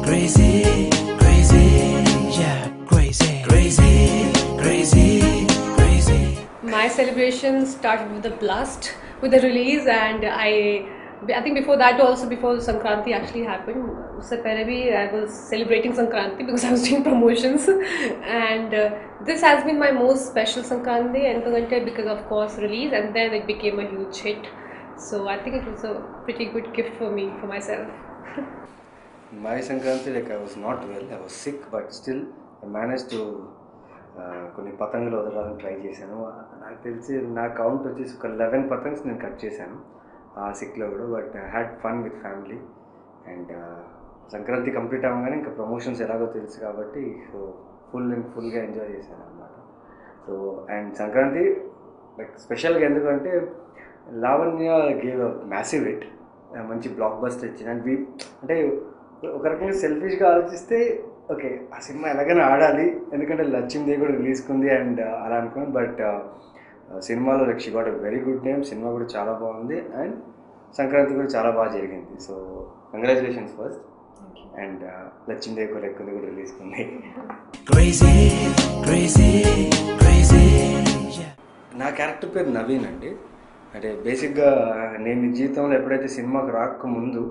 crazy, crazy, yeah, crazy, crazy, crazy, crazy. My celebration started with the blast, with the release, and I think before that also, before Sankranti actually happened, so I was celebrating Sankranti because I was doing promotions, and this has been my most special Sankranti, and because of course release, and then it became a huge hit. So I think it was a pretty good gift for me, for myself. My Sankranti, like I was not well, I was sick, but still I managed to కొన్ని పతంగులు వదలాలని try చేశాను. నాకు తెలిసి నా count వచ్చేసి ఒక 11 పతంగ్స్ నేను cut చేశాను ఆ సిక్లో కూడా. But I had fun with family. And Sankranti complete అవ్వగానే ఇంకా ప్రమోషన్స్ ఎలాగో తెలుసు కాబట్టి సో ఫుల్గా ఎంజాయ్ చేశాను అనమాట. సో అండ్ సంక్రాంతి లైక్ స్పెషల్గా ఎందుకంటే Lavanya gave a massive hit, మంచి బ్లాక్ బస్టర్ ఇచ్చింది. అండ్ అంటే ఒక రకంగా సెల్ఫిష్గా ఆలోచిస్తే ఓకే ఆ సినిమా ఎలాగైనా ఆడాలి ఎందుకంటే లక్ష్మీదేవి కూడా రిలీజ్కుంది అండ్ అలా అనుకున్నాను. బట్ సినిమాలో like she got a very good name, cinema కూడా చాలా బాగుంది అండ్ సంక్రాంతి కూడా చాలా బాగా జరిగింది. So congratulations first. And Lakshmidevi కూడా ఎక్కువ కూడా రిలీజ్కుంది. Crazy, crazy, crazy, yeah. నా క్యారెక్టర్ పేరు నవీన్ అండి. అంటే బేసిక్గా నేను జీవితంలో ఎప్పుడైతే సినిమాకి రాకముందు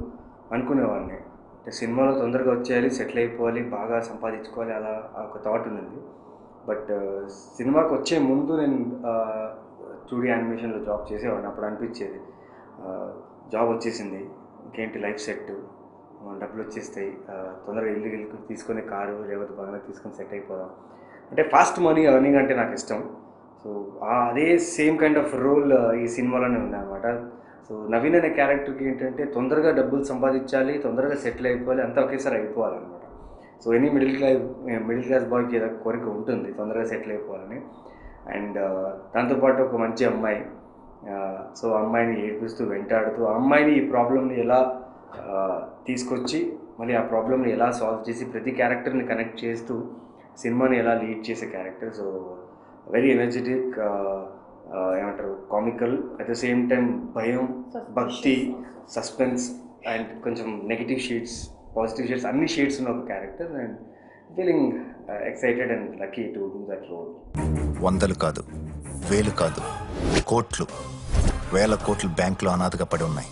అనుకునేవాడిని అంటే సినిమాలో తొందరగా వచ్చేయాలి, సెటిల్ అయిపోవాలి, బాగా సంపాదించుకోవాలి, అలా ఒక థాట్ ఉన్నది. బట్ సినిమాకి వచ్చే ముందు నేను 2D యానిమేషన్లో జాబ్ చేసేవాడిని. అప్పుడు అనిపించేది జాబ్ వచ్చేసింది, ఇంకేంటి లైఫ్ సెట్, డబ్బులు వచ్చేస్తాయి, తొందరగా ఇల్లు తీసుకునే కారు లేకపోతే బాగా తీసుకొని సెట్ అయిపోదాం అంటే ఫాస్ట్ మనీ ఎర్నింగ్ అంటే నాకు ఇష్టం. సో అదే సేమ్ కైండ్ ఆఫ్ రోల్ ఈ సినిమాలోనే ఉందన్నమాట. సో నవీన్ అనే క్యారెక్టర్కి ఏంటంటే తొందరగా డబ్బులు సంపాదించాలి, తొందరగా సెటిల్ అయిపోవాలి, అంతా ఒకేసారి అయిపోవాలన్నమాట. సో ఎనీ మిడిల్ క్లాస్ బాయ్కి ఏదో కోరిక ఉంటుంది తొందరగా సెటిల్ అయిపోవాలని. అండ్ దాంతోపాటు ఒక మంచి అమ్మాయి, సో అమ్మాయిని ఏడిపిస్తూ వెంటాడుతూ ఆ అమ్మాయిని ఈ ప్రాబ్లమ్ని ఎలా తీసుకొచ్చి మళ్ళీ ఆ ప్రాబ్లమ్ని ఎలా సాల్వ్ చేసి ప్రతి క్యారెక్టర్ని కనెక్ట్ చేస్తూ సినిమాని ఎలా లీడ్ చేసే క్యారెక్టర్. సో వెరీ ఎనర్జెటిక్, ఏమంటారు comical, at the same time భయం, భక్తి, సస్పెన్స్ అండ్ కొంచెం నెగిటివ్ షేడ్స్, పాజిటివ్ షేడ్స్, అన్ని షేడ్స్ ఉన్న ఒక character. And feeling excited and lucky to do that role. వందలు కాదు, వేలు కాదు, కోట్లు, వేల కోట్లు బ్యాంకులో అనాథగా పడి ఉన్నాయి.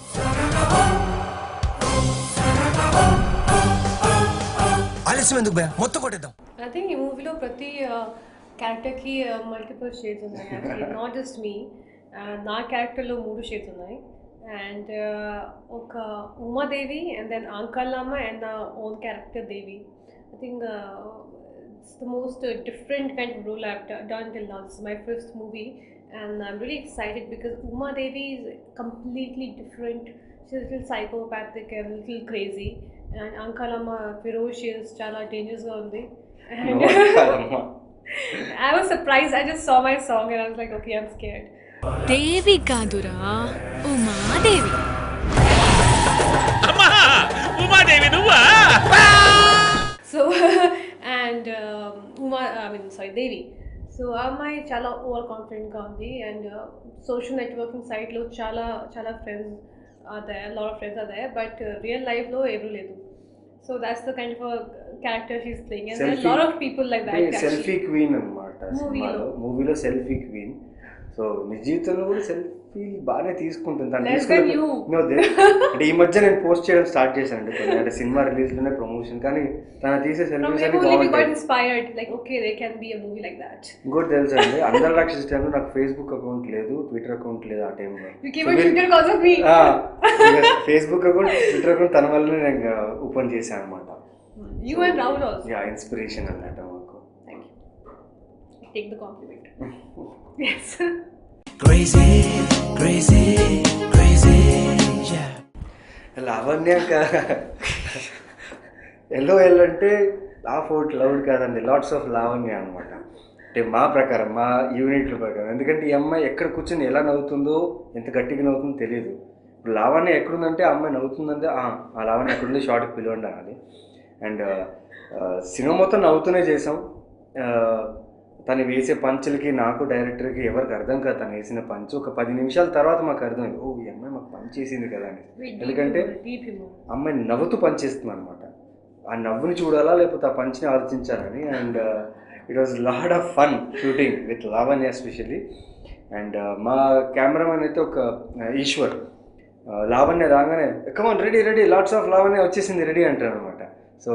ఆలస్యం ఎందుకు భయ, మొత్తం కొట్టేద్దాం. I think ఈ మూవీలో ప్రతి క్యారెక్టర్కి మల్టిపుల్ షేడ్స్ ఉన్నాయి. యాక్చువల్లీ నాట్ జస్ట్ మీ, నా క్యారెక్టర్లో 3 షేడ్స్ ఉన్నాయి. అండ్ ఒక ఉమాదేవి అండ్ దెన్ అంకల్లామ్మ అండ్ నా own character Devi. I think it's the most different kind of role I've done till now. This is my first movie and I'm really excited because Uma Devi is completely different. She's a little psychopathic and a little crazy. And Ankalama ferocious, chala dangerous undi. And I was surprised. I just saw my song and I was like, okay, I'm scared. దేవి కాదురా, ఉమాదేవి. అమ్మా ఉమాదేవి నువ్వా? So and Devi. So అమ్మాయి చాలా over కాన్ఫిడెంట్గా ఉంది and social networking సైట్లో చాలా friends are there, a lot of friends are there, but real life lo evru ledu. So that's the kind of a character she's playing and there are a lot of people like that. Selfie queen annamata movie lo selfie queen. So నీ జీవితంలో కూడా selfie బాగానే తీసుకుంటుంది తను. అంటే ఈ మధ్య నేను పోస్ట్ చేయడం స్టార్ట్ చేశాను అండి కొన్ని, అంటే సినిమా రిలీజ్లోనే ప్రమోషన్, కానీ తను తీసే సెల్ఫీస్ అన్ని బాగుంటాయి. ఇంకోటి తెలుసా అండి, అందరి రాక్షస్ టైంలో నాకు ఫేస్బుక్ అకౌంట్ లేదు, ట్విట్టర్ అకౌంట్ లేదు. ఆ టైంలో ఫేస్బుక్ అకౌంట్, ట్విట్టర్ అకౌంట్ తన వల్లనే నేను ఓపెన్ చేశాను అనమాట. ఇన్స్పిరేషన్ అన్నమాట మాకు. Take the compliment. Yes. Crazy, crazy, crazy, yeah. Lavanya yellow అంటే లాఫ్ అవుట్ లౌడ్ కాదండి, లాట్స్ ఆఫ్ లావణ్య అనమాట. అంటే మా ప్రకారం, మా యూనిట్ల ప్రకారం. ఎందుకంటే ఈ అమ్మాయి ఎక్కడ కూర్చొని ఎలా నవ్వుతుందో, ఎంత గట్టిగా నవ్వుతుందో తెలియదు. ఇప్పుడు లావణ్య ఎక్కడుందంటే ఆ అమ్మాయి నవ్వుతుందంటే ఆ లావణ్య ఎక్కడుంది షార్ట్కి పిలవండి అన్నది. అండ్ సినిమా మొత్తం నవ్వుతూనే చేసాం. తను వేసే పంచులకి నాకు డైరెక్టర్కి ఎవరికి అర్థం కాదు. తను వేసిన పంచు ఒక 10 నిమిషాల తర్వాత మాకు అర్థమైంది, ఓ ఈ అమ్మాయి మాకు పంచ్ చేసింది కదా అని. ఎందుకంటే అమ్మాయి నవ్వుతూ పనిచేస్తుంది అనమాట. ఆ నవ్వుని చూడాలా లేకపోతే ఆ పంచ్ని ఆలోచించాలని. And it was lot of fun shooting with Lavanya especially. And మా కెమెరామెన్ అయితే ఒక ఈశ్వర్, లావణ్య రాగానే come on ready ready lots of Lavanya వచ్చేసింది రెడీ అంటారు అనమాట. So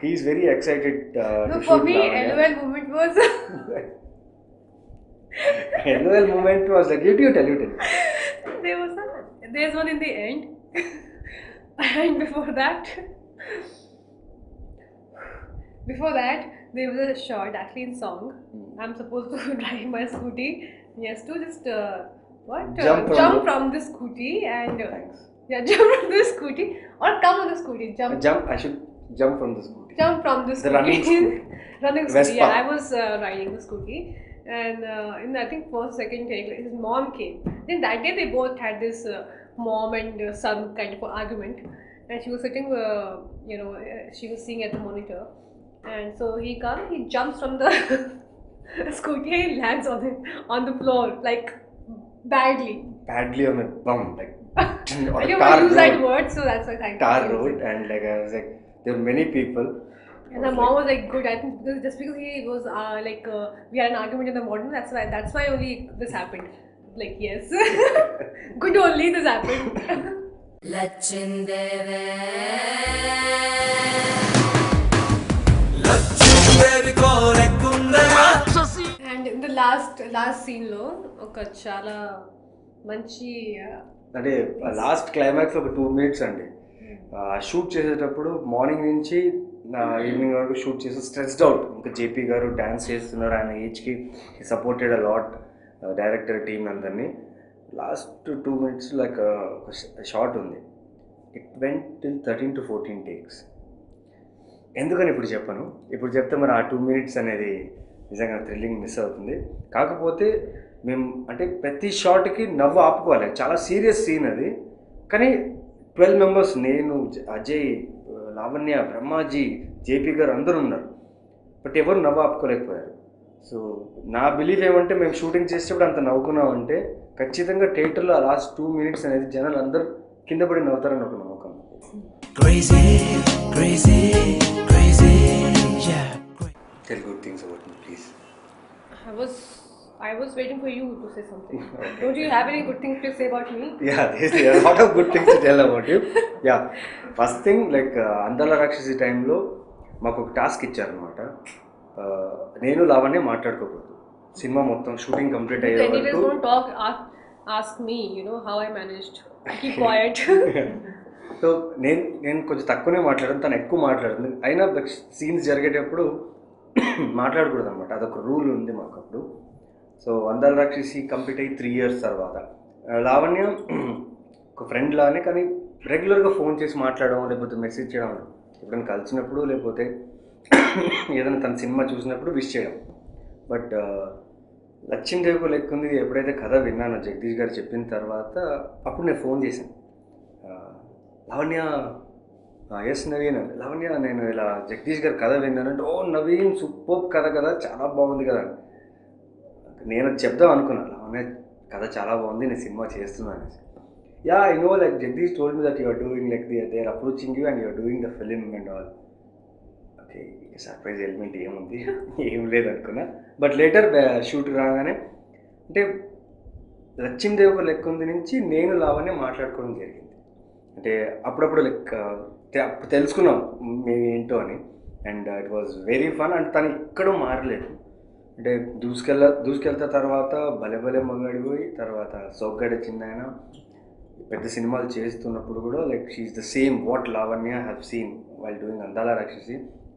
he's very excited. For me, LOL moment was LOL moment was like you tell. there's one in the end, and before that there was a short actually in song. I'm supposed to drive my scooty. Yes, to just jump from the scooty and jump from the scooty or come on the scooty. I should jump from the scooty. Jump from the scooty. The running scooty. Running scooty. Vespa. Yeah, I was riding the scooty, and in I think first second take, like, his mom came. Then that day they both had this mom and son kind of argument, and she was sitting, she was seeing at the monitor, and so he jumps from the scooty and lands on the floor like badly on a bum, like on I a don't tar want to use road. that word, so that's why I Tar can't use road. it. And like I was like, there were many people. And the mom was like, good. I think just because he was we had an argument in the morning. That's why only this happened. Like, yes, good only this happened. And in the last scene lo oka chala manchi అంటే last climax ఒక 2 minutes అండి. Shoot చేసేటప్పుడు morning నుంచి evening వరకు shoot చేసి stressed out. ఇంకా JP గారు dance చేస్తున్నారు, ఆయన ఏజ్కి supported a lot director team అందరినీ. లాస్ట్ 2 minutes లైక్ షార్ట్ ఉంది. It went till 13 to 14 takes. ఎందుకని ఇప్పుడు చెప్పను, ఇప్పుడు చెప్తే మరి ఆ 2 minutes అనేది నిజంగా థ్రిల్లింగ్ మిస్ అవుతుంది. కాకపోతే మేము అంటే ప్రతి షాట్కి నవ్వు ఆపుకోవాలి, చాలా సీరియస్ సీన్ అది. కానీ 12 members, నేను, అజయ్, లావణ్య, బ్రహ్మాజీ, జేపీ గారు అందరూ ఉన్నారు, బట్ ఎవరు నవ్వు ఆపుకోలేకపోయారు. సో నా బిలీఫ్ ఏమంటే మేము షూటింగ్ చేసేటప్పుడు అంత నవ్వుకున్నామంటే ఖచ్చితంగా థియేటర్లో ఆ లాస్ట్ 2 minutes అనేది జనాలు అందరూ కింద పడి నవ్వుతారని ఒక నమ్మకం. Crazy, crazy, crazy, yeah. Tell good things about me, please. I was waiting for you to say something. Don't you have any good things to say about me? Yeah, there's a lot of good things to tell about you. Yeah, first thing, like అందాల రాక్షసి టైంలో మాకు ఒక task ఇచ్చారనమాట. నేను Lavanya మాట్లాడుకోకూడదు cinema మొత్తం shooting complete అయ్యే Anyways, వరకు. don't talk. Ask me. You know how I managed. Keep quiet. So నేను కొంచెం తక్కువనే మాట్లాడాను, తను ఎక్కువ మాట్లాడుతుంది. అయినా సీన్స్ జరిగేటప్పుడు మాట్లాడకూడదు అనమాట, అదొక రూల్ ఉంది మాకు అప్పుడు. సో అందాల రాక్షసి కంప్లీట్ అయ్యి 3 years తర్వాత లావణ్య ఒక ఫ్రెండ్ లానే, కానీ రెగ్యులర్గా ఫోన్ చేసి మాట్లాడడం లేకపోతే మెసేజ్ చేయడం, ఎప్పుడైనా కలిసినప్పుడు లేకపోతే ఏదైనా తన సినిమా చూసినప్పుడు విష్ చేయడం. బట్ లక్ష్మీదేవికు లెక్కుంది ఎప్పుడైతే కథ విన్నానో జగదీష్ గారు చెప్పిన తర్వాత అప్పుడు నేను ఫోన్ చేశాను, లావణ్య ఎస్ నవీన్, లావణ్య నేను ఇలా జగదీష్ గారు కథ విన్నానంటే, ఓ నవీన్ సూపర్ కథ కదా, చాలా బాగుంది కదా. నేను చెప్దాం అనుకున్నాను, లావణ్య కథ చాలా బాగుంది, నేను సినిమా చేస్తున్నాను అనేసి. Yeah I know, like Jagadish told me that you are doing like they are approaching you and you are doing the film and all. Okay, surprise element ఏముంది, ఏం లేదు అనుకున్నా. బట్ లేటర్ షూట్ రాగానే అంటే లక్ష్మీదేవి ఒక లెక్క ఉంది నుంచి నేను లావణ్య మాట్లాడుకోవడం జరిగింది. అంటే అప్పుడప్పుడు లైక్ తెలుసుకున్నాం మేము ఏంటో అని. And it was very fun. And తను ఎక్కడో మారలేదు, అంటే దూసుకెళ్తా తర్వాత భలే భలే మగాడిపోయి తర్వాత సోగ్గాడే చిన్నాయన పెద్ద సినిమాలు చేస్తున్నప్పుడు కూడా like she's the same what Lavanya have seen while doing Andala Rakshasi.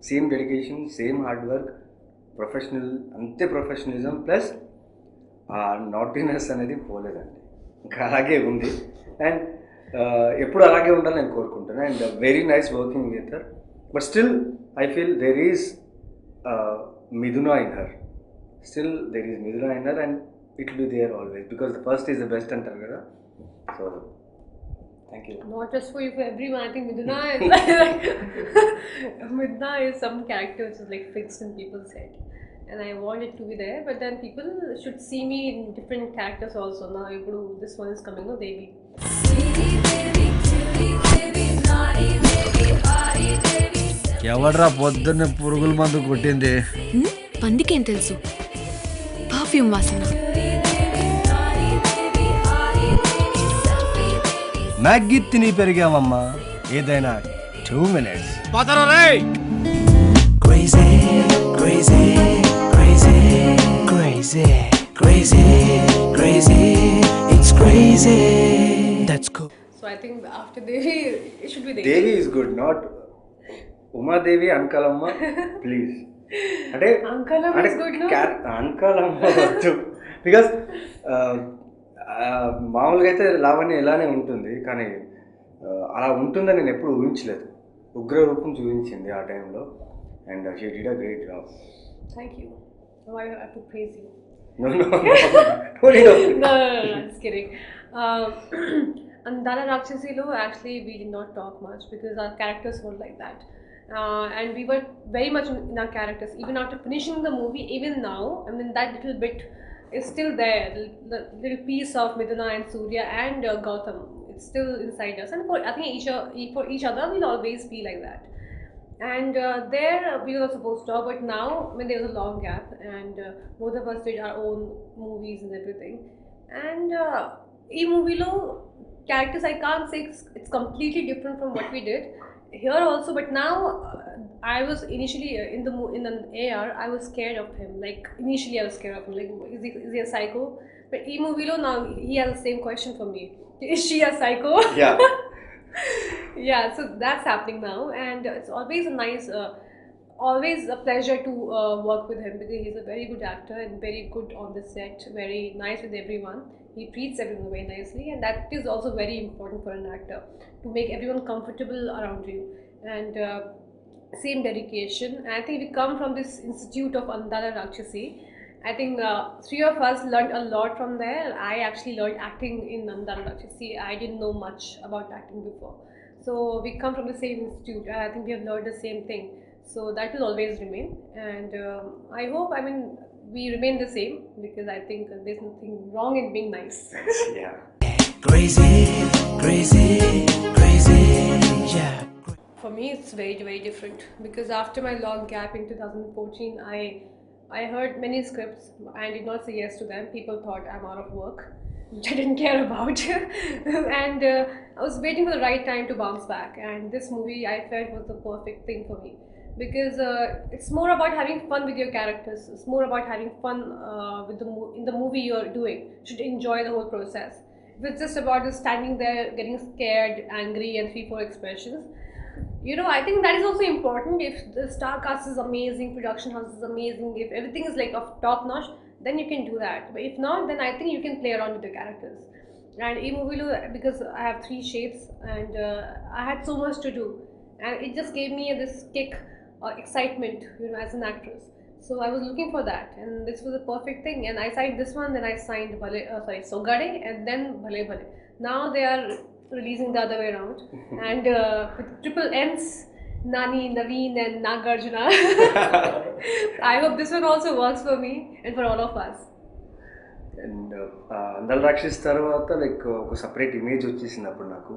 Same dedication, same hard work, అంతే ప్రొఫెషనలిజం ప్లస్ ఆ నాటినెస్ అనేది పోలేదండి, ఇంకా అలాగే ఉంది. అండ్ ఎప్పుడు అలాగే ఉండాలని నేను కోరుకుంటాను. And very nice working with her. But still I feel there is Mithuna in her. Still there is Midhuna in her and it will be there always because the first is the best antar kada. So thank you. Not just for you, for everyone. I think Midhuna is Midhuna is some character which is like fixed in people's head, and I want it to be there. But then people should see me in different characters also. Now, if this one is coming, no, baby. ఎవడ్రా పొద్దున్నే పురుగుల మందు కొట్టింది? పందికేం తెలుసు? Perfume వాసన. Maggi తిని పెరిగామమ్మా, ఏదైనా 2 minutes. Crazy, crazy, crazy, crazy, crazy, crazy. It's crazy. That's cool. So I think after Devi, it should be Devi. Devi is good, not Umadevi. Ankalamma please. అంటే Ankalam is good, no? Ankalamma వద్దు. Because మామూలుగా అయితే లావణ్య ఇలానే ఉంటుంది, కానీ అలా ఉంటుందని నేను ఎప్పుడు ఊహించలేదు. ఉగ్ర రూపం చూపించింది ఆ టైంలో. And she did a great job. Thank you. Oh, I have to praise you. No, no, no. No, just kidding. And Dala Rakshasilu, actually, we did not talk much because our characters were like that. And we were very much in our characters. Even after finishing the movie, even now, I mean, that little bit is still there. The little piece of Miduna and Surya and Gautam, it's still inside us. And I think for each other, we'll always be like that. And there we were supposed to talk, but now when there was a long gap and both of us did our own movies and everything. And in movie lo characters, I can't say it's completely different from what we did here also, but now I was initially in the AR, I was scared of him. Like initially I was scared of him, like is he a psycho? But in movie lo now he has the same question for me. Is she a psycho? Yeah. Yeah, so that's happening now, and it's always a nice, always a pleasure to work with him because he's a very good actor and very good on the set, very nice with everyone. He treats everyone very nicely, and that is also very important for an actor, to make everyone comfortable around you. And same dedication. And I think we come from this institute of Andala Rakshasi. I think 3 of us learned a lot from there. I actually learned acting in Andala Rakshasi. I didn't know much about acting before. So we come from the same institute. I think we have learned the same thing. So that will always remain. And I hope, I mean, we remain the same because I think there's nothing wrong in being nice. Yeah. Crazy, crazy, crazy. Yeah. For me, it's very, very different because after my long gap in 2014, I heard many scripts. I did not say yes to them. People thought I'm out of work, which I didn't care about. And I was waiting for the right time to bounce back. And this movie I felt was the perfect thing for me because it's more about having fun with your characters. It's more about having fun with in the movie you're doing. You should enjoy the whole process. If it's just about just standing there, getting scared, angry, and 3-4 expressions, you know, I think that is also important. If the star cast is amazing, production house is amazing, if everything is like of top notch, then you can do that. But if not, then I think you can play around with the characters. And in movie, because I have 3 shades and I had so much to do, and it just gave me this kick or excitement, you know, as an actress. So I was looking for that, and this was a perfect thing. And I signed this one, then I signed Sogade, and then Bhale Bhale. Now they are releasing the other way around, and with triple M's, Nani, Naveen, and Nagarjuna. I hope this one also works for me and for all of us. And Andala Rakshas తర్వాత like ఒక separate image వచ్చేసింది అప్పుడు నాకు.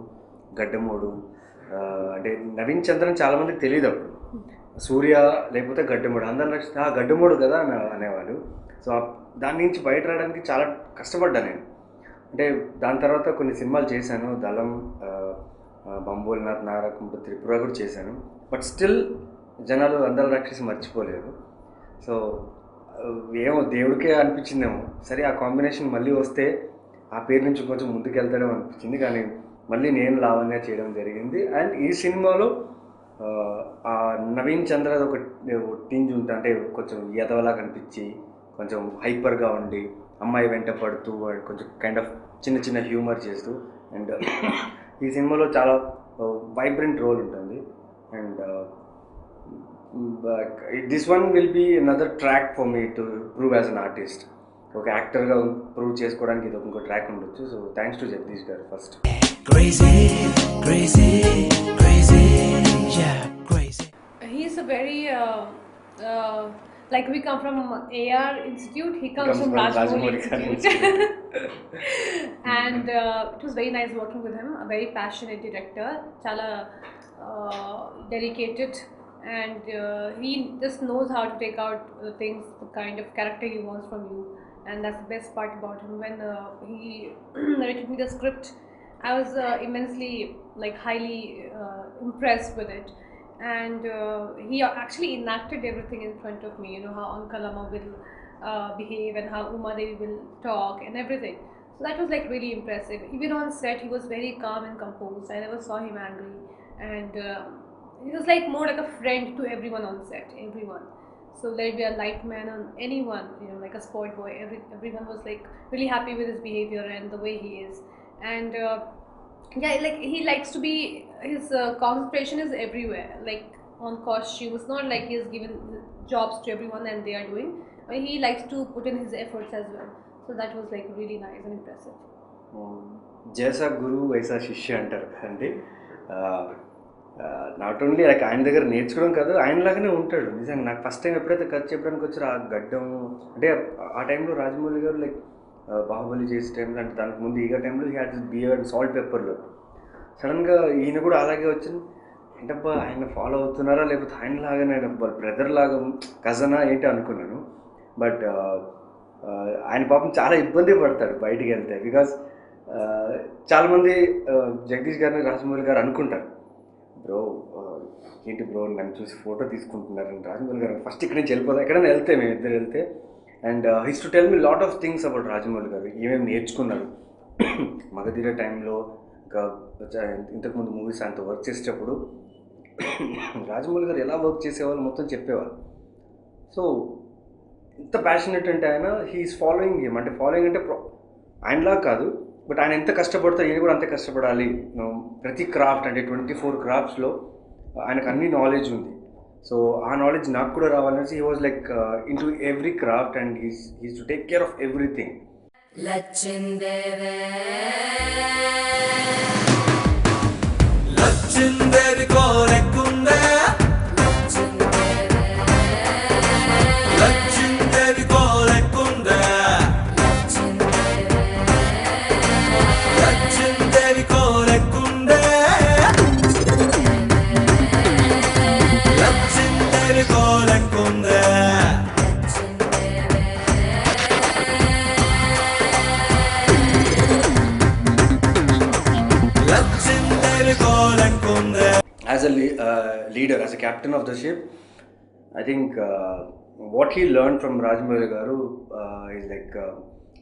గడ్డమోడు అంటే నవీన్ చంద్రన్ చాలామందికి తెలియదు అప్పుడు. సూర్య లేకపోతే గడ్డమోడు, అందల రాక్షస్ గడ్డమోడు కదా అనేవాళ్ళు. సో దాని నుంచి బయట రావడానికి చాలా కష్టపడ్డా నేను. అంటే దాని తర్వాత కొన్ని సినిమాలు చేశాను, దళం, బంబోలినాథ్, నారకుంట, త్రిపుర కూడా చేశాను. బట్ స్టిల్ జనాలు అందల రాక్షసి మర్చిపోలేదు. సో ఏమో దేవుడికే అనిపించిందేమో, సరే ఆ కాంబినేషన్ మళ్ళీ వస్తే ఆ పేరు నుంచి కొంచెం ముందుకు వెళ్తాడేమో అనిపించింది. కానీ మళ్ళీ నేను లావణ్య చేయడం జరిగింది. అండ్ ఈ సినిమాలో ఆ నవీన్ చంద్ర ఒక టింజ్ ఉంటుంది, అంటే కొంచెం ఎదవలా కనిపించి కొంచెం హైపర్గా ఉండి అమ్మాయి వెంట పడుతూ కొంచెం కైండ్ ఆఫ్ చిన్న చిన్న హ్యూమర్ చేస్తూ. అండ్ ఈ సినిమాలో చాలా వైబ్రెంట్ రోల్ ఉంటుంది. And this one will be another track for me to prove as an artist. ఒక యాక్టర్గా ప్రూవ్ చేసుకోవడానికి ఇది ఇంకో ట్రాక్ ఉండొచ్చు. సో థ్యాంక్స్ టు జగదీష్ గారు first. Crazy, crazy, crazy. Yeah, crazy. He's a very like we come from AR Institute, he comes from Rajmouli Institute. And it was very nice working with him. A very passionate director, chala dedicated, and he just knows how to take out things, the kind of character he wants from you, and that's the best part about him. When he narrated me the script, I was immensely, like, highly impressed with it, and he actually enacted everything in front of me. You know how Ankalama will behave and how Uma Devi will talk and everything. So that was like really impressive. Even on set, he was very calm and composed. I never saw him angry, and he was like more like a friend to everyone on set. Everyone. So let it be a light man on anyone, you know, like a sport boy. Everyone was like really happy with his behavior and the way he is, and yeah, like he likes to be. His concentration is everywhere. Like on costume, it's not like he's given jobs to everyone and they are doing. He likes to put in his efforts as well. So that was like really nice and impressive. జైసా గురు వైసా శిష్య అంటారు కదండి. Not only like ఆయన దగ్గర నేర్చుకోవడం కాదు, ఆయనలాగానే ఉంటాడు నిజంగా. నాకు ఫస్ట్ టైం ఎప్పుడైతే కథ చెప్పడానికి వచ్చారో ఆ గడ్డం, అంటే ఆ టైంలో రాజమౌళి గారు లైక్ బాహుబలి చేసే టైంలో, అంటే దానికి ముందు ఈగ టైంలో he had this beard salt పెప్పర్లో. సడన్గా ఈయన కూడా అలాగే వచ్చింది. ఏంటబ్బా ఆయన ఫాలో అవుతున్నారా లేకపోతే ఆయనలాగానే బ్రదర్ లాగా కజనా ఏంటి అనుకున్నాను. బట్ ఆయన పాపం చాలా ఇబ్బంది పడతాడు బయటికి వెళ్తే. బికాస్ చాలామంది జగదీష్ గారిని రాజమౌళి గారు అనుకుంటారు, బ్రో ఏంటి బ్రో నన్ను చూసి ఫోటో తీసుకుంటున్నారు అని. రాజమౌళి గారు ఫస్ట్ ఇక్కడి నుంచి వెళ్ళిపోతాం, ఎక్కడైనా వెళ్తే మేము ఇద్దరు వెళ్తే. And his to tell me lot of things about Rajamouli గారు, ఏమేమి నేర్చుకున్నారు మగధీర టైంలో, ఇంకా ఇంతకుముందు మూవీస్ అంత వర్క్ చేసేటప్పుడు రాజమౌళి గారు ఎలా వర్క్ చేసేవాళ్ళు మొత్తం చెప్పేవాళ్ళు. సో ఎంత ప్యాషనెట్ అంటే ఆయన, హీఈస్ ఫాలోయింగ్ హిమ్. అంటే ఫాలోయింగ్ అంటే ఆయనలా కాదు, బట్ ఆయన ఎంత కష్టపడతారు ఈయన కూడా అంతే కష్టపడాలి. ప్రతి క్రాఫ్ట్ అంటే 24 క్రాఫ్ట్స్లో ఆయనకు అన్ని నాలెడ్జ్ ఉంది. సో ఆ నాలెడ్జ్ నాకు కూడా రావాలనేసి he was like in to every craft and he's to take care of everything. లచ్చిందేవి కోరెక్కుందే, లచ్చిందేవి కోరెక్కుందే, లచ్చిందేవి కోరెక్కుందే, లచ్చిందేవి కోరెక్కుందే. As a leader, as a captain of the ship, I think what he learned from Rajamouli garu is like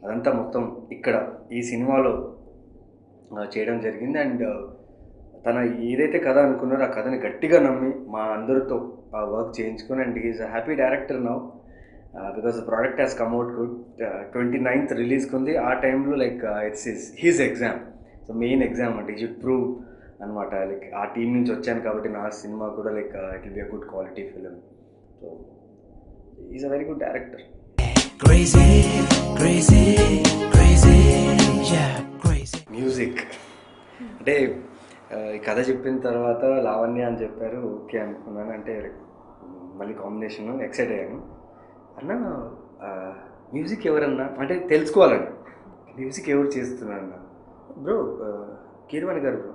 అదంతా మొత్తం ఇక్కడ ఈ సినిమాలో చేయడం జరిగింది. అండ్ తన ఏదైతే కథ అనుకున్నారో ఆ కథని గట్టిగా నమ్మి మా అందరితో ఆ వర్క్ చేయించుకొని, and he's a happy director now because the product has come out good. 29th రిలీజ్కి ఉంది. ఆ టైంలో like it's his exam, so main exam అంటే ఈ షుడ్ ప్రూవ్ అనమాట. లైక్ ఆ టీం నుంచి వచ్చాను కాబట్టి నా సినిమా కూడా like it will be a good quality film. So is a very good director. Crazy, crazy, crazy, yeah, crazy. Music అంటే ఈ కథ చెప్పిన తర్వాత లావణ్య అని చెప్పారు, ఓకే అనుకున్నాను. అంటే మళ్ళీ కాంబినేషన్ ఎక్సైట్ అయ్యాను. అన్న మ్యూజిక్ ఎవరన్నా అంటే తెలుసుకోవాలండి, మ్యూజిక్ ఎవరు చేస్తున్నారన్న. బ్రో కీరవాణి గారు బ్రో.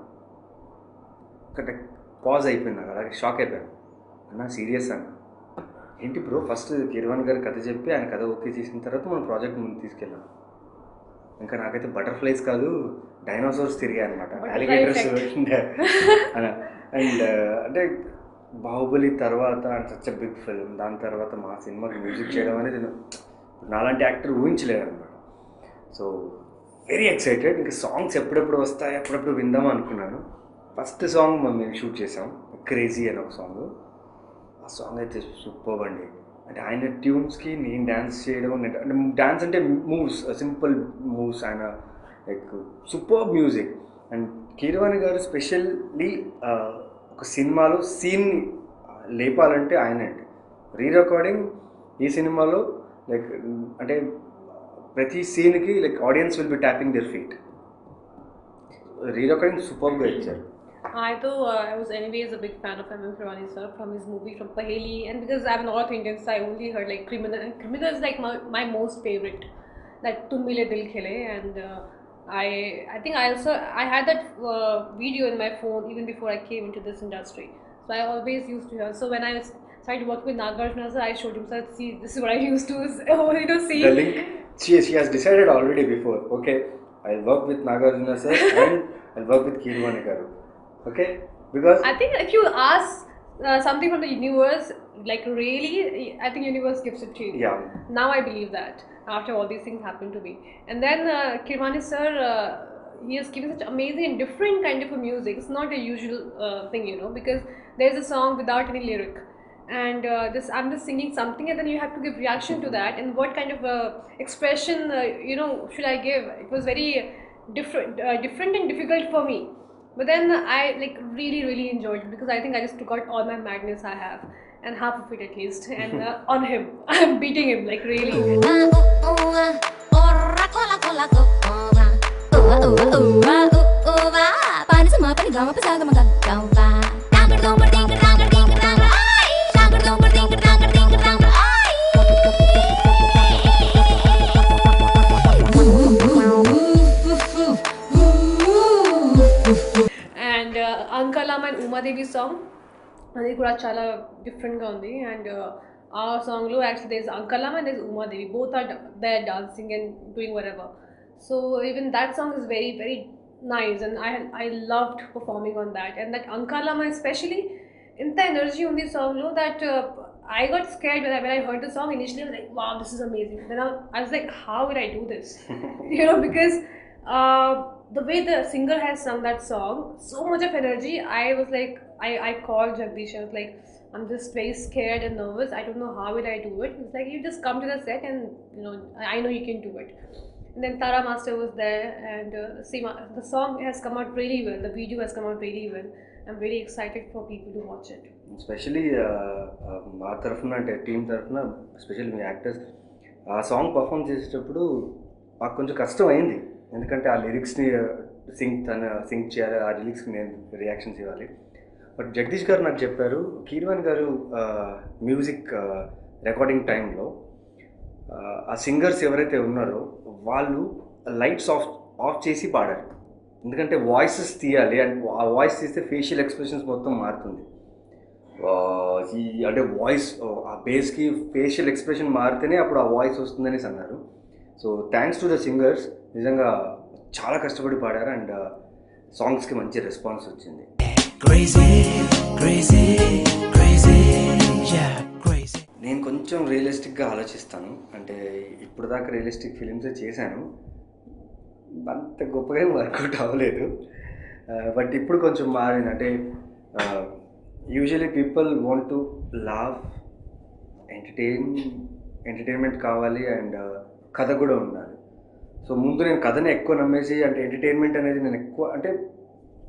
ఒక పాజ్ అయిపోయింది నాకు, అలాగే షాక్ అయిపోయాను. అన్న సీరియస్ అన్న, ఏంటి బ్రో ఫస్ట్ కీరవాణి గారు కథ చెప్పి ఆయన కథ ఓకే చేసిన తర్వాత మనం ప్రాజెక్ట్ ముందు తీసుకెళ్ళాం. ఇంకా నాకైతే బటర్ఫ్లైస్ కాదు డైనోసార్స్ తిరిగాయి అనమాట, అలిగేటర్స్. అండ్ అంటే బాహుబలి తర్వాత and such a big film, దాని తర్వాత మా సినిమాకి మ్యూజిక్ చేయడం అనేది నాలాంటి యాక్టర్ ఊహించలేదు అనమాట. So very excited. ఇంకా సాంగ్స్ ఎప్పుడెప్పుడు వస్తాయి ఎప్పుడెప్పుడు విందాం అనుకున్నాను. ఫస్ట్ సాంగ్ మేము షూట్ చేసాం, క్రేజీ అని ఒక సాంగ్. ఆ సాంగ్ అయితే సూపర్ అండి. అంటే ఆయన ట్యూన్స్కి నేను డ్యాన్స్ చేయడం, అంటే డ్యాన్స్ అంటే మూవ్స్, సింపుల్ మూవ్స్, ఆయన like super music. And Keeravani గారు స్పెషల్లీ ఒక సినిమాలో సీన్ లేపాలంటే ఆయన అండి. రీ రికార్డింగ్ ఈ సినిమాలో లైక్ అంటే ప్రతి సీన్కి like audience will be tapping their feet. Rerecording సూపర్గా ఇచ్చారు. I though I was anyways a big fan of M.M. Kirwani sir from his movie from Paheli, and because I'm North Indian, so I only heard like Criminal, and Criminal is like my most favorite, that Tum Mile Dil Khile. And I think I had that video in my phone even before I came into this industry. So I always used to hear. So when I started working with Nagarjuna, sir, I showed him, sir, see, this is what I used to, see. The link, she has decided already before. Okay, I'll work with Nagarjuna sir and I'll work with Keeravani garu. Okay, because I think if you ask something from the universe, like really, I think universe gives it to you. Yeah. Now I believe that after all these things happen to me. And then Kirmani sir, he has given such amazing and different kind of a music. It's not a usual thing, you know, because there's a song without any lyric. And I'm just singing something, and then you have to give reaction to that. And what kind of expression, should I give? It was very different and difficult for me. But then I like really enjoyed it because I think I just took out all my madness I have, and half of it at least, and on him, I'm beating him like really. And Ankalama and Uma Devi song, అది కూడా చాలా డిఫరెంట్గా ఉంది. And ఆ సాంగ్లో actually this Ankalamma and this Uma Devi, both are there dancing and doing whatever. So even that song is very very nice and I loved performing on that. And that Ankalamma especially ఇంత energy ఉంది సాంగ్లో that I got scared when I heard the song initially. I was like, wow, this is amazing. Then I was like, how will I do this? Because the way the singer has sung that song, so much of energy. I was like, I called Jagdish. I was like, I'm just very scared and nervous. I don't know how will I do it. It's like, you just come to the set and I know you can do it. And then Tara Master was there, and the song has come out really well. The video has come out really well. I'm very excited for people to watch it. Especially మా తరఫున అంటే team తరఫున especially మీ actors ఆ song perform చేసేటప్పుడు మాకు కొంచెం కష్టం అయింది. ఎందుకంటే ఆ లిరిక్స్ని సింగ్ చేయాలి, ఆ లిరిక్స్కి నేను రియాక్షన్స్ ఇవ్వాలి. బట్ జగదీష్ గారు నాకు చెప్పారు, కీరవాణి గారు మ్యూజిక్ రికార్డింగ్ టైంలో ఆ సింగర్స్ ఎవరైతే ఉన్నారో వాళ్ళు లైట్స్ ఆఫ్ చేసి పాడారు. ఎందుకంటే వాయిసెస్ తీయాలి, అండ్ ఆ వాయిస్ తీస్తే ఫేషియల్ ఎక్స్ప్రెషన్స్ మొత్తం మారుతుంది. అంటే వాయిస్ ఆ బేస్కి ఫేషియల్ ఎక్స్ప్రెషన్ మారితేనే అప్పుడు ఆ వాయిస్ వస్తుందనేసి అన్నారు. So thanks to the singers, నిజంగా చాలా కష్టపడి పాడారు అండ్ సాంగ్స్కి మంచి రెస్పాన్స్ వచ్చింది. Crazy, crazy, crazy, yeah, crazy. నేను కొంచెం రియలిస్టిక్గా ఆలోచిస్తాను. అంటే ఇప్పుడు దాకా రియలిస్టిక్ ఫిలిమ్సే చేశాను, అంత గొప్పగా వర్కౌట్ అవ్వలేదు. బట్ ఇప్పుడు కొంచెం మారింది. అంటే యూజువలీ పీపుల్ వాంట్ టు లావ్, ఎంటర్టైన్మెంట్ కావాలి అండ్ కథ కూడా ఉండాలి. సో ముందు నేను కథని ఎక్కువ నమ్మేసి అంటే ఎంటర్టైన్మెంట్ అనేది నేను ఎక్కువ అంటే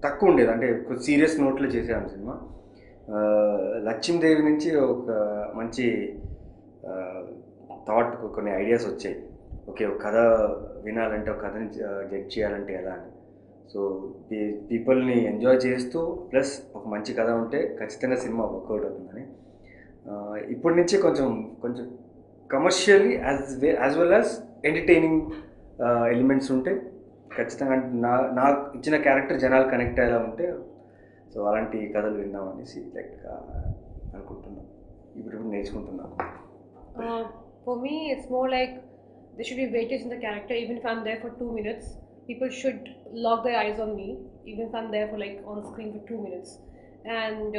తక్కువ ఉండేది. అంటే సీరియస్ నోట్లో చేసాను సినిమా. లక్ష్మీదేవి నుంచి ఒక మంచి థాట్, కొన్ని ఐడియాస్ వచ్చాయి. ఓకే, ఒక కథ వినాలంటే, ఒక కథని జడ్జ్ చేయాలంటే ఎలా అని. సో పీపుల్ని ఎంజాయ్ చేస్తూ ప్లస్ ఒక మంచి కథ ఉంటే ఖచ్చితంగా సినిమా వర్కౌట్ అవుతుందని ఇప్పటి నుంచి కొంచెం commercially as well as entertaining elements ఉంటే ఖచ్చితంగా నాకు ఇచ్చిన క్యారెక్టర్ జనాలు కనెక్ట్ అయ్యేలా ఉంటే సో అలాంటి కథలు విందామనేసి లైక్ అనుకుంటున్నాను. ఇప్పుడు నేర్చుకుంటున్నాను. For me, it's more like there should be weightage in the character. Even if I'm there for 2 minutes, people should lock their eyes on me, even if I'm there for like on screen for 2 minutes. And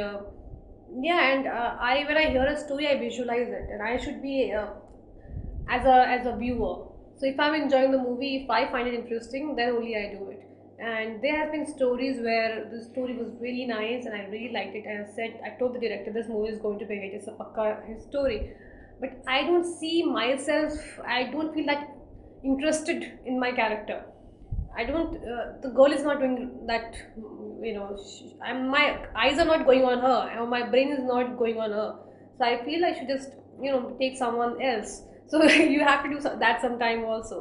when I hear a story, I visualize it, and I should be as a viewer. So if I'm enjoying the movie, if I find it interesting, then only I do it. And there have been stories where the story was really nice and I really liked it, and I told the director, this movie is going to be a hit, it's a pakka hit story. But I don't see myself, I don't feel that interested in my character. The girl is not doing that, my eyes are not going on her, or my brain is not going on her. So I feel I should just, take someone else. So you have to do that sometime also.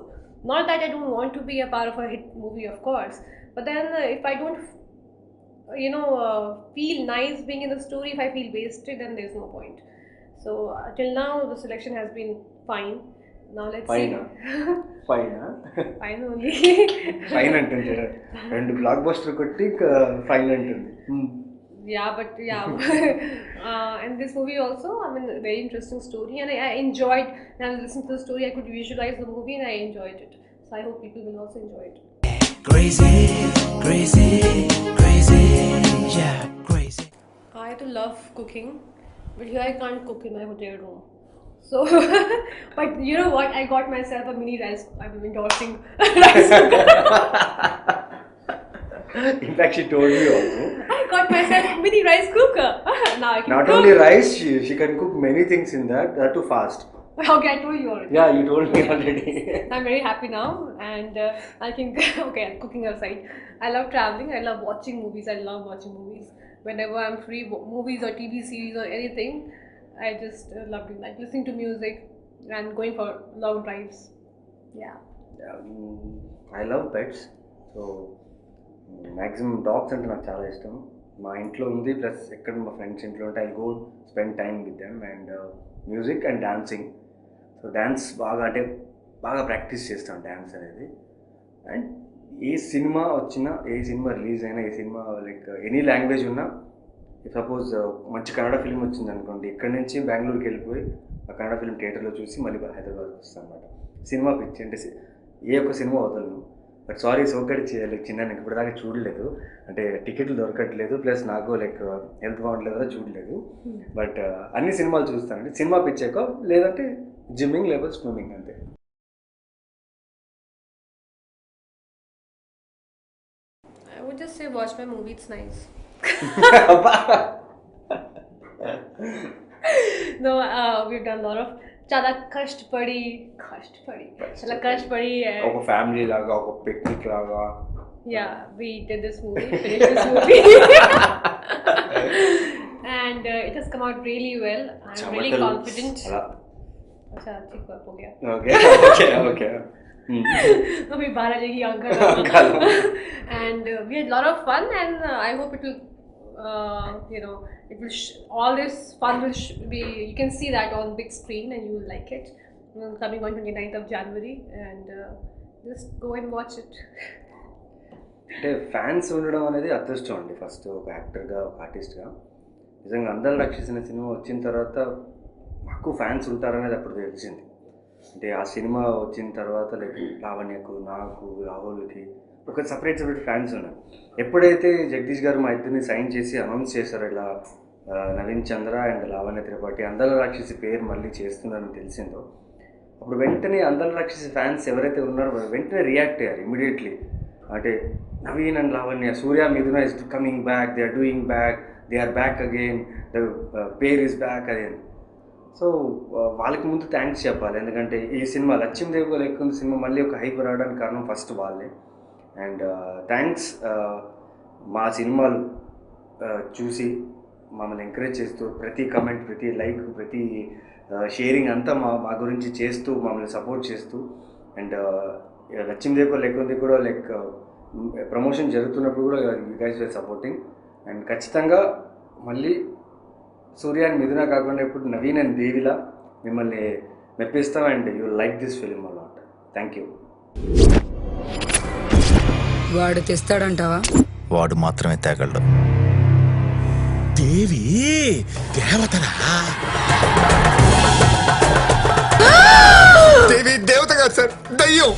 Not that I don't want to be a part of a hit movie, of course. But then if I don't, feel nice being in the story, if I feel wasted, then there's no point. So till now, the selection has been fine. Now let's see. Fine only. Fine అంటుంది, 2 block buster కొట్టి fine అంటుంది. Yeah, but yeah, and this movie also, I mean, a very interesting story, and I enjoyed. When I listened to the story, I could visualize the movie, and I enjoyed it. So I hope people will also enjoy it. Crazy, crazy, crazy, yeah, crazy. I do love cooking, but here I can't cook in my hotel room. So, but you know what? I got myself a mini rice. I'm endorsing rice cooker. In fact, she told me also. I got myself a mini rice cooker. Now I can Not cook. only rice, she can cook many things in that too fast. Okay, I told you already. Yeah, you told me already. I'm very happy now, and I think okay, cooking aside, I love traveling. I love watching movies. I love watching movies. Whenever I'm free, movies or TV series or anything, I just love doing that. Listening to music and going for long drives. Yeah. I love pets. So maximum dogs అంటే నాకు చాలా ఇష్టం. మా ఇంట్లో ఉంది, plus ఎక్కడ మా friends ఇంట్లో ఉంటే I go spend time with them. And music and dancing. So dance బాగా ప్రాక్టీస్ చేస్తాను డ్యాన్స్ అనేది. అండ్ ఏ సినిమా వచ్చినా, ఏ సినిమా రిలీజ్ అయినా, ఏ సినిమా లైక్ ఎనీ లాంగ్వేజ్ ఉన్నా, సపోజ్ మంచి కన్నడ ఫిల్మ్ వచ్చింది అనుకోండి, ఇక్కడి నుంచి బెంగళూరుకి వెళ్ళిపోయి ఆ కన్నడ ఫిల్మ్ థియేటర్లో చూసి మళ్ళీ హైదరాబాద్కి వస్తాను అనమాట. సినిమా పిచ్చి అంటే ఏ ఒక్క సినిమా వదలను. బట్ సారీ, సోకడి చిన్న నాకు ఇప్పుడు దాకా చూడలేదు. అంటే టికెట్లు దొరకట్లేదు, ప్లస్ నాకు లైక్ హెల్త్ బాగుండలేదో చూడలేదు. బట్ అన్ని సినిమాలు చూస్తానండి. సినిమా పిచ్చాక లేదంటే జిమ్మింగ్ లేకపోతే స్విమ్మింగ్ అంతే. I would just say watch my movie. It's nice. No, we've done a lot of చాలా కష్టపడి ఒక ఫ్యామిలీ లాగా, ఒక పిక్నిక్ లాగా. Yeah, we did this movie, finished this movie. And it has come out really well. I'm really confident. अच्छा, ठीक बात हो गया. Okay. अभी 12 जाएगी uncle. And we had a lot of fun, and I hope it will, it will all this fun will be, you can see that on big screen and you will like it. Coming on 29th of January, and just go and watch it. అంటే fans ఉండడం అనేది అదృష్టం అండి. First ఒక యాక్టర్గా, ఒక ఆర్టిస్ట్గా నిజంగా అందరూ రక్షించిన సినిమా వచ్చిన తర్వాత మాకు ఫ్యాన్స్ ఉంటారనేది అప్పుడు తెలిసింది. అంటే ఆ సినిమా వచ్చిన తర్వాత లైక్ లావణ్యకు, నాకు, రాహుల్కి ఒక సపరేట్ ఫ్యాన్స్ ఉన్నారు. ఎప్పుడైతే జగదీష్ గారు మా ఇద్దరిని సైన్ చేసి అనౌన్స్ చేశారో ఇలా నవీన్ చంద్ర అండ్ లావణ్య త్రిపాఠి అందల రాక్షసి పేరు మళ్ళీ చేస్తున్నారని తెలిసిందో, అప్పుడు వెంటనే అందల రాక్షసి ఫ్యాన్స్ ఎవరైతే ఉన్నారో వెంటనే రియాక్ట్ అయ్యారు ఇమీడియట్లీ. అంటే Naveen and Lavanya, Surya, Mithuna is coming back, they are doing back, they are back again, the pair is back again. So వాళ్ళకి ముందు థ్యాంక్స్ చెప్పాలి. ఎందుకంటే ఈ సినిమా లక్ష్మీదేవి లేకుండా సినిమా మళ్ళీ ఒక హైప్ రావడానికి కారణం ఫస్ట్ వాళ్ళే. అండ్ థ్యాంక్స్ మా సినిమాలు చూసి మమ్మల్ని ఎంకరేజ్ చేస్తూ ప్రతి కమెంట్, ప్రతి లైక్, ప్రతి షేరింగ్ అంతా మా గురించి చేస్తూ మమ్మల్ని సపోర్ట్ చేస్తూ. అండ్ లక్ష్మీదేవి లేకుంది కూడా లైక్ ప్రమోషన్ జరుగుతున్నప్పుడు కూడా you guys were supporting. And ఖచ్చితంగా మళ్ళీ సూర్య అండ్ మిథున కాకుండా ఇప్పుడు నవీన్ అండ్ దేవిలా మిమ్మల్ని మెప్పిస్తాం. And you like this film a lot. Thank you. వాడు తెస్తాడంటావా? వాడు మాత్రమే తేగలడు. దేవి దేవతరా? దేవి దేవత కాదు సార్, దయ్యం.